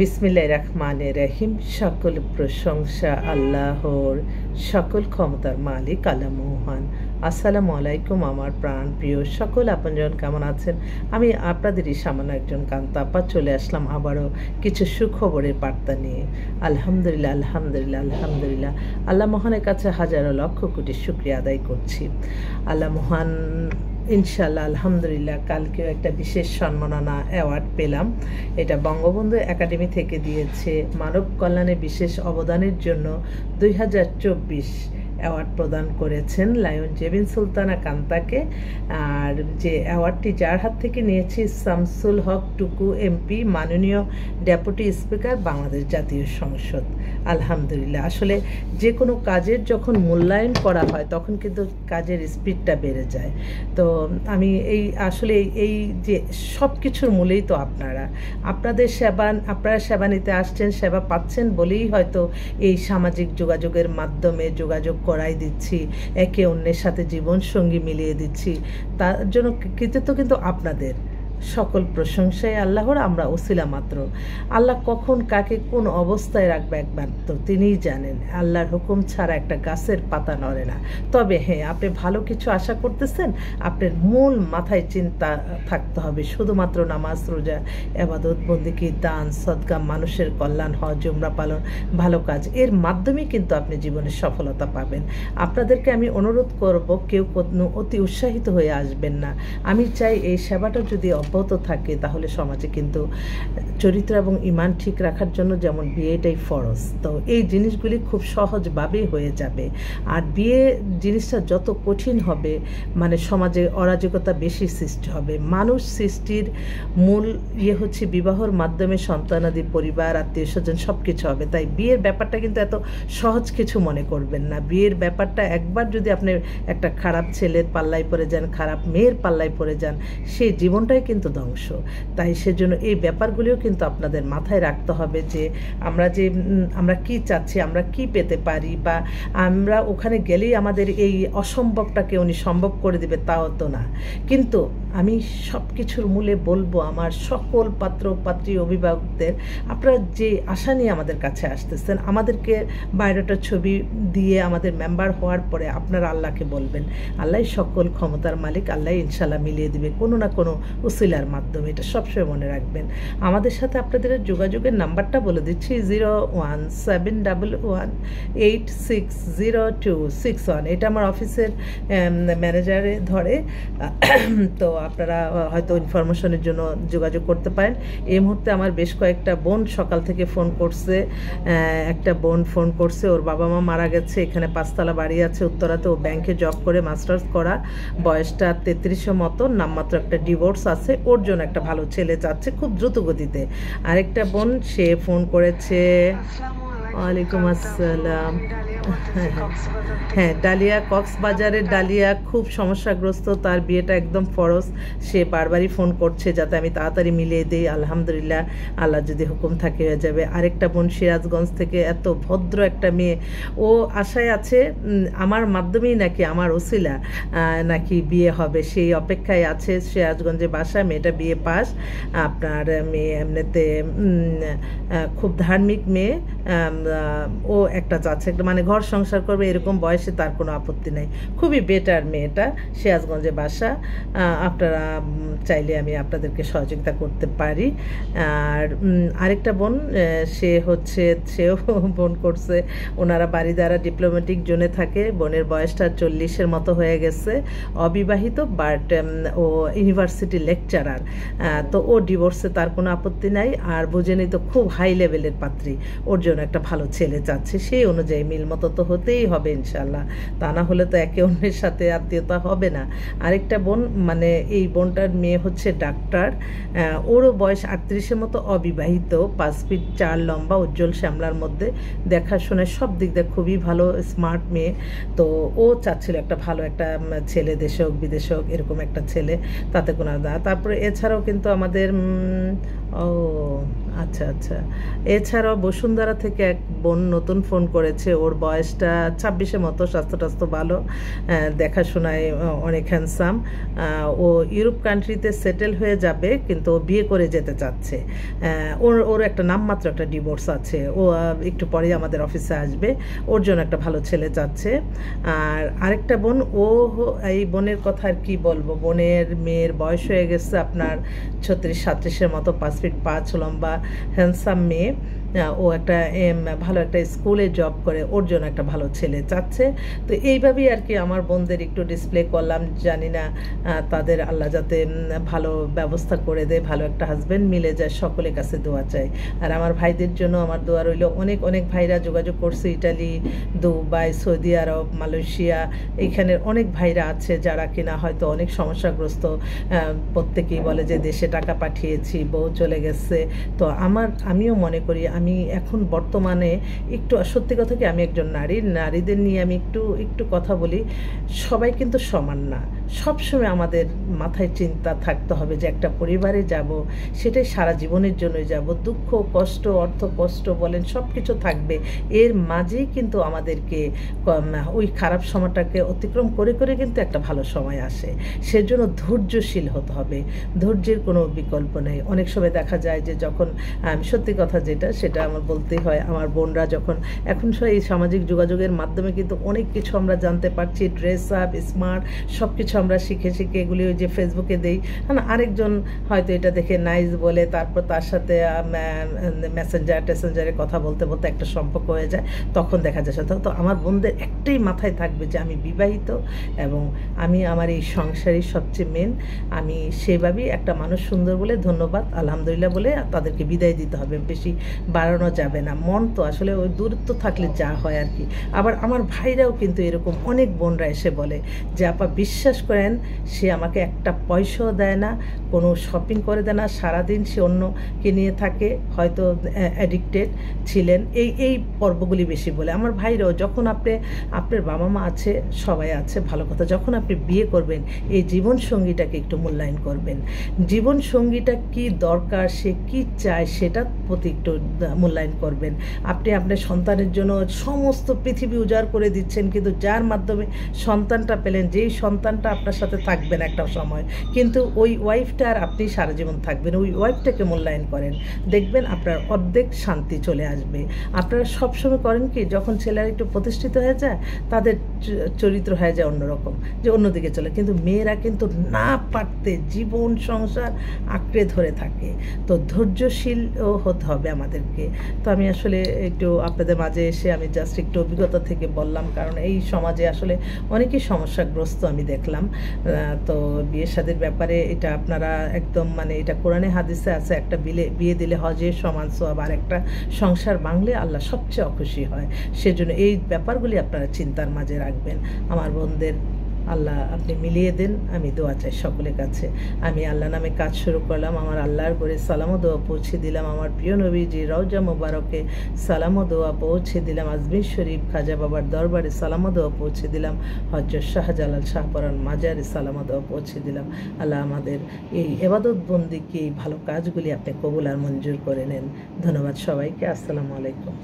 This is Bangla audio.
বিসমিল্লাহির রহমানির রহিম। সকল প্রশংসা আল্লাহর, সকল ক্ষমতার মালিক আল্লাহ মহান। আসসালামু আলাইকুম আমার প্রাণ প্রিয় সকল আপনজন, কেমন আছেন? আমি আপনাদেরই সামান্য একজন কান্তা আপা চলে আসলাম আবারও কিছু সুখবরের বার্তা নিয়ে। আলহামদুলিল্লাহ আলহামদুলিল্লাহ আলহামদুলিল্লাহ, আল্লাহ মহানের কাছে হাজারো লক্ষ কোটি শুকরিয়া আদায় করছি। আল্লাহ মহান, ইনশাল্লাহ আলহামদুলিল্লাহ। কালকেও একটা বিশেষ সম্মাননা অ্যাওয়ার্ড পেলাম। এটা বঙ্গবন্ধু একাডেমি থেকে দিয়েছে মানব কল্যাণে বিশেষ অবদানের জন্য 2024 অ্যাওয়ার্ড প্রদান করেছেন লায়ন জেবিন সুলতানা কান্তাকে। আর যে অ্যাওয়ার্ডটি যার হাত থেকে নিয়েছি, শামসুল হক টুকু এমপি, মাননীয় ডেপুটি স্পিকার, বাংলাদেশ জাতীয় সংসদ। আলহামদুলিল্লাহ। আসলে যে কোনো কাজের যখন মূল্যায়ন করা হয় তখন কিন্তু কাজের স্পিডটা বেড়ে যায়। তো আমি এই যে সব কিছুর মূলেই তো আপনারা সেবা নিতে আসছেন, সেবা পাচ্ছেন বলেই হয়তো এই সামাজিক যোগাযোগের মাধ্যমে যোগাযোগ করাই দিচ্ছি, একে অন্যের সাথে জীবনসঙ্গী মিলিয়ে দিচ্ছি। তার জন্য কৃতিত্ব কিন্তু আপনাদের। সকল প্রশংসায় আল্লাহর, আমরা ওসিলা মাত্র। আল্লাহ কখন কাকে কোন অবস্থায় রাখবে একমাত্র তিনিই জানেন। আল্লাহর হুকুম ছাড়া একটা গাছের পাতা নড়ে না। তবে হ্যাঁ, আপনি ভালো কিছু আশা করতেছেন, আপনার মূল মাথায় চিন্তা থাকতে হবে শুধুমাত্র নামাজ, রোজা, ইবাদত, বন্দেগী, দান, সদকা, মানুষের কল্যাণ, হজ, উমরা পালন, ভালো কাজ, এর মাধ্যমেই কিন্তু আপনি জীবনে সফলতা পাবেন। আপনাদেরকে আমি অনুরোধ করব, কেউ অতি উৎসাহিত হয়ে আসবেন না। আমি চাই এই সেবাটা যদি অব্যাহত থাকে তাহলে সমাজে কিন্তু চরিত্র এবং ইমান ঠিক রাখার জন্য যেমন বিয়েটাই ফরজ, তো এই জিনিসগুলি খুব সহজভাবেই হয়ে যাবে। আর বিয়ে জিনিসটা যত কঠিন হবে, মানে সমাজে অরাজকতা বেশি সৃষ্টি হবে। মানুষ সৃষ্টির মূল হচ্ছে বিবাহর মাধ্যমে সন্তানাদি, পরিবার, আত্মীয় স্বজন সব কিছু হবে। তাই বিয়ের ব্যাপারটা কিন্তু এত সহজ কিছু মনে করবেন না। বিয়ের ব্যাপারটা একবার যদি আপনি একটা খারাপ ছেলের পাল্লায় পড়ে যান, খারাপ মেয়ের পাল্লায় পড়ে যান, সেই জীবনটাই কিন্তু ধ্বংস। তাই সেজন্য এই ব্যাপারগুলিও কিন্তু আপনাদের মাথায় রাখতে হবে যে আমরা কি চাচ্ছি, আমরা কি পেতে পারি, বা আমরা ওখানে গেলেই আমাদের এই অসম্ভবটাকে উনি সম্ভব করে দিবে, তাও তো না। কিন্তু আমি সব কিছুর মূলে বলবো আমার সকল পাত্র পাত্রী অভিভাবকদের, আপনারা যে আশা নিয়ে আমাদের কাছে আসতেছেন, আমাদেরকে বায়োডাটার ছবি দিয়ে আমাদের মেম্বার হওয়ার পরে আপনারা আল্লাহকে বলবেন। আল্লাহ সকল ক্ষমতার মালিক, আল্লাহ ইনশাল্লাহ মিলিয়ে দিবে কোনো না কোনো উসিলার মাধ্যমে। এটা সবসময় মনে রাখবেন। আমাদের সাথে আপনাদের যোগাযোগের নাম্বারটা বলে দিচ্ছি, 01711860261। এটা আমার অফিসের ম্যানেজারে ধরে। তো আপনারা হয়তো ইনফরমেশনের জন্য যোগাযোগ করতে পারেন। এই মুহূর্তে আমার বেশ কয়েকটা বোন সকাল থেকে ফোন করছে। একটা বোন ফোন করছে, ওর বাবা মা মারা গেছে, এখানে 5তলা বাড়ি আছে উত্তরাতে, ও ব্যাংকে জব করে, মাস্টার্স করা, বয়সটা 33 মতো, নামমাত্র একটা ডিভোর্স আছে, ওর জন্য একটা ভালো ছেলে চাচ্ছে খুব দ্রুত গতিতে। আরেকটা বোন সে ফোন করেছে। ওয়ালাইকুম আসসালাম। হ্যাঁ, ডালিয়া, কক্সবাজারের ডালিয়া খুব সমস্যাগ্রস্ত, তার বিয়েটা একদম ফরজ। সে বারবারই ফোন করছে যাতে আমি তাড়াতাড়ি মিলিয়ে দিই। আলহামদুলিল্লাহ, আল্লাহ যদি হুকুম থাকে হয়ে যাবে। আরেকটা বোন সিরাজগঞ্জ থেকে, এত ভদ্র একটা মেয়ে, ও আশায় আছে আমার মাধ্যমেই নাকি, আমার ওসিলা নাকি বিয়ে হবে, সেই অপেক্ষায় আছে। সিরাজগঞ্জে বাসা, মেয়েটা বিয়ে পাস। আপনার মেয়ে এমনিতে খুব ধার্মিক মেয়ে। ও একটা চাচ্ছে, মানে ঘর সংসার করবে, এরকম বয়সে তার কোনো আপত্তি নাই। খুবই বেটার মেয়েটা, সিরাজগঞ্জে বাসা। আপনারা চাইলে আমি আপনাদেরকে সহযোগিতা করতে পারি। আর আরেকটা বোন, সেও বোন করছে, ওনারা বাড়িদারা ডিপ্লোম্যাটিক জোনে থাকে, বোনের বয়সটা 40-এর মতো হয়ে গেছে, অবিবাহিত, বাট ও ইউনিভার্সিটি লেকচারার। তো ও ডিভোর্সে তার কোনো আপত্তি নাই। আর বুঝেনি তো, খুব হাই লেভেলের পাত্রী, ওর জন্য একটা ভালো ছেলে চাচ্ছে। সেই অনুযায়ী মিল মতো তো হতেই হবে ইনশাল্লাহ, তা না হলে তো একে অন্যের সাথে আত্মীয়তা হবে না। আরেকটা বোন, মানে এই বোনটার মেয়ে হচ্ছে ডাক্তার, ওরও বয়স 38-এর মতো, অবিবাহিত, 5 ফিট 4 লম্বা, উজ্জ্বল শ্যামলার মধ্যে, দেখাশোনায় সব দিক দিয়ে খুবই ভালো, স্মার্ট মেয়ে। তো ও চাচ্ছিল একটা ভালো একটা ছেলে, দেশে হোক বিদেশে হোক, এরকম একটা ছেলে, তাতে কোনো তারপরে এছাড়াও কিন্তু আমাদের ও আচ্ছা আচ্ছা আচ্ছা। এছাড়াও বসুন্ধরা থেকে এক বোন নতুন ফোন করেছে, ওর বয়সটা 26-এর মতো, স্বাস্থ্য টাস্থ্য ভালো, দেখাশোনায় অনেক হ্যান্ডসাম। ও ইউরোপ কান্ট্রিতে সেটেল হয়ে যাবে, কিন্তু ও বিয়ে করে যেতে চাচ্ছে। ওর ওর একটা নামমাত্র একটা ডিভোর্স আছে, ও একটু পরেই আমাদের অফিসে আসবে, ওর জন্য একটা ভালো ছেলে যাচ্ছে। আর আরেকটা বোন, এই বোনের কথা আর কি বলবো, মেয়ের বয়স হয়ে গেছে আপনার 36-37-এর মতো, 5 ফিট 5 লম্বা, হ্যান্ডসাম মেয়ে। ও একটা ভালো একটা স্কুলে জব করে, ওর জন্য একটা ভালো ছেলে চাচ্ছে। তো এইভাবেই আর কি আমার বোনদের একটু ডিসপ্লে করলাম। জানি না তাদের আল্লাহ যাতে ভালো ব্যবস্থা করে দেয়, ভালো একটা হাজব্যান্ড মিলে যায়, সকলের কাছে দোয়া চাই। আর আমার ভাইদের জন্য আমার দোয়া রইল। অনেক অনেক ভাইরা যোগাযোগ করছে, ইটালি, দুবাই, সৌদি আরব, মালয়েশিয়া, এইখানের অনেক ভাইরা আছে যারা কিনা হয়তো অনেক সমস্যাগ্রস্ত। প্রত্যেকেই বলে যে দেশে টাকা পাঠিয়েছি, বউ চলে গেছে। তো আমিও মনে করি, আমি এখন বর্তমানে একটু সত্যি কথা কি, আমি একজন নারীদের নিয়ে আমি একটু কথা বলি। সবাই কিন্তু সমান না। সবসময় আমাদের মাথায় চিন্তা থাকতে হবে যে একটা পরিবারে যাব, সেটাই সারা জীবনের জন্যই যাব। দুঃখ কষ্ট, অর্থ কষ্ট বলেন, সব কিছু থাকবে। এর মাঝেই কিন্তু আমাদেরকে ওই খারাপ সময়টাকে অতিক্রম করে করে কিন্তু একটা ভালো সময় আসে। সেজন্য ধৈর্যশীল হতে হবে, ধৈর্যের কোনো বিকল্প নেই। অনেক সময় দেখা যায় যে যখন সত্যি কথা সেটা আমার বলতেই হয়, আমার বোনরা যখন এখন এই সামাজিক যোগাযোগের মাধ্যমে কিন্তু অনেক কিছু আমরা জানতে পারছি, ড্রেস আপ, স্মার্ট, সব কিছু আমরা শিখে এগুলি ওই যে ফেসবুকে দেই, হ্যাঁ, আরেকজন হয়তো এটা দেখে নাইস বলে, তারপর তার সাথে মেসেঞ্জারে কথা বলতে বলতে একটা সম্পর্ক হয়ে যায়, তখন দেখা যায়। তো আমার বোনদের একটাই মাথায় থাকবে যে আমি বিবাহিত এবং আমি আমার এই সংসারই সবচেয়ে মেন। আমি সেভাবেই একটা মানুষ সুন্দর বলে ধন্যবাদ আলহামদুলিল্লাহ বলে তাদেরকে বিদায় দিতে হবে, বেশি বাড়ানো যাবে না। মন তো আসলে ওই দূরত্ব থাকলে যা হয় আর কি। আবার আমার ভাইরাও কিন্তু এরকম অনেক বোনরা এসে বলে যে আপা বিশ্বাস করেন, সে আমাকে একটা পয়সাও দেয় না, কোনো শপিং করে দেয় না, সারাদিন সে অন্যকে নিয়ে থাকে, হয়তো অ্যাডিক্টেড ছিলেন, এই পর্বগুলি বেশি বলে। আমার ভাইরাও, যখন আপনার বাবা মা আছে, সবাই আছে, ভালো কথা, যখন আপনি বিয়ে করবেন এই জীবনসঙ্গীটাকে একটু মূল্যায়ন করবেন। জীবনসঙ্গীটা কি দরকার, সে কি চায়, সেটার প্রতি একটু মূল্যায়ন করবেন। আপনি আপনার সন্তানের জন্য সমস্ত পৃথিবী উজাড় করে দিচ্ছেন, কিন্তু যার মাধ্যমে সন্তানটা পেলেন, যেই সন্তানটা আপনার সাথে থাকবেন একটা সময়, কিন্তু ওই ওয়াইফটা আর আপনি সারা জীবন থাকবেন, ওই ওয়াইফটাকে মূল্যায়ন করেন, দেখবেন আপনার অর্ধেক শান্তি চলে আসবে। আপনারা সবসময় করেন কি, যখন ছেলেরা একটু প্রতিষ্ঠিত হয়ে যায়, তাদের চরিত্র হয়ে যায় অন্যরকম, যে অন্যদিকে চলে, কিন্তু মেয়েরা কিন্তু না পারতে জীবন সংসার আঁকড়ে ধরে থাকে। তো ধৈর্যশীলও হতে হবে আমাদেরকে। তো আমি আসলে একটু আপনাদের মাঝে এসে আমি জাস্ট একটু অভিজ্ঞতা থেকে বললাম, কারণ এই সমাজে আসলে অনেকই সমস্যাগ্রস্ত আমি দেখলাম। তো বিয়ে শাদীর ব্যাপারে এটা আপনারা একদম এটা কোরআনে হাদিসে আছে, একটা বিয়ে দিলে হজের সমান সওয়াব, আর একটা সংসার ভাঙলে আল্লাহ সবচেয়ে অখুশি হয়। সেজন্য এই ব্যাপারগুলি আপনারা চিন্তার মাঝে রাখবেন। আমার বোনদের আল্লাহ আপনি মিলিয়ে দেন, আমি দোয়া চাই সকলের কাছে। আমি আল্লাহ নামে কাজ শুরু করলাম, আমার আল্লাহর করে সালাম ও দোয়া পৌঁছে দিলাম, আমার প্রিয় নবীজি রওজা মোবারকে সালাম ও দোয়া পৌঁছে দিলাম, আজমির শরীফ খাজা বাবার দরবারে সালাম ও দোয়া পৌঁছে দিলাম, হযরত শাহজালাল শাহপরান মাজারে সালাম ও দোয়া পৌঁছে দিলাম। আল্লাহ আমাদের এই ইবাদত বন্দিকে, এই ভালো কাজগুলি আপনি কবুল আর মঞ্জুর করে নেন। ধন্যবাদ সবাইকে। আসসালামু আলাইকুম।